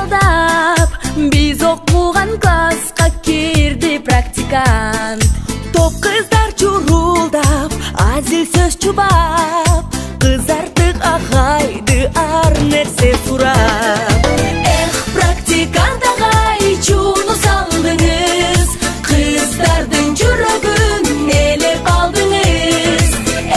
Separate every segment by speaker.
Speaker 1: алдап, биз окуган класска кирди практикант. Топ кыздар чурулдап, азил сөз чубап, кызартык агайды ар нерсе сурап. Эх, практикант агай, чуну салдыңыз, кыздардын жүрөгүн ээлеп алдыңыз.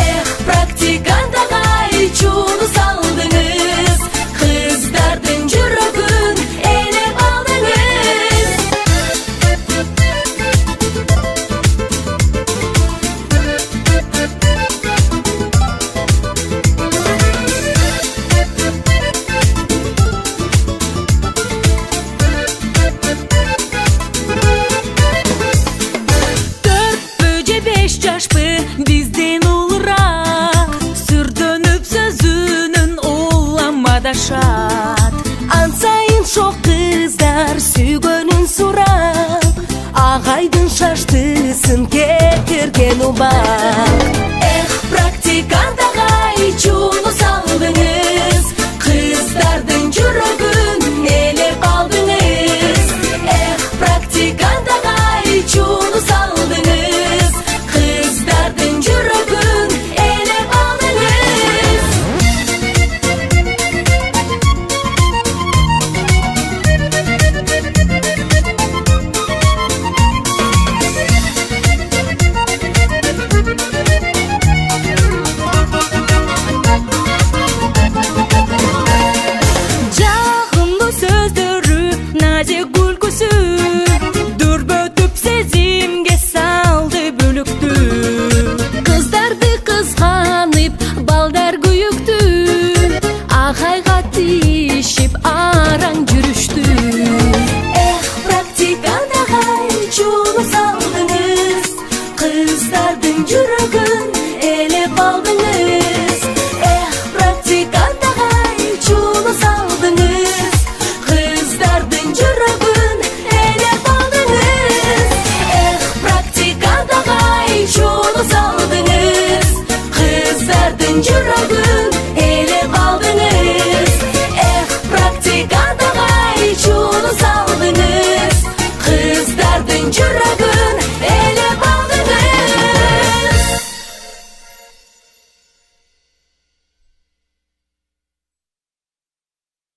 Speaker 1: Эх, практикант агай, чуну салдыңыз, кыздардын жүрөгүн ээлеп алдыңыз. Жашпы бизден улураак, сүрдөнүп сөзүнүн уламадашат. Ансайын шок кыздар сүйгөнүн сурап, агайдын шаштысын кетирген убак.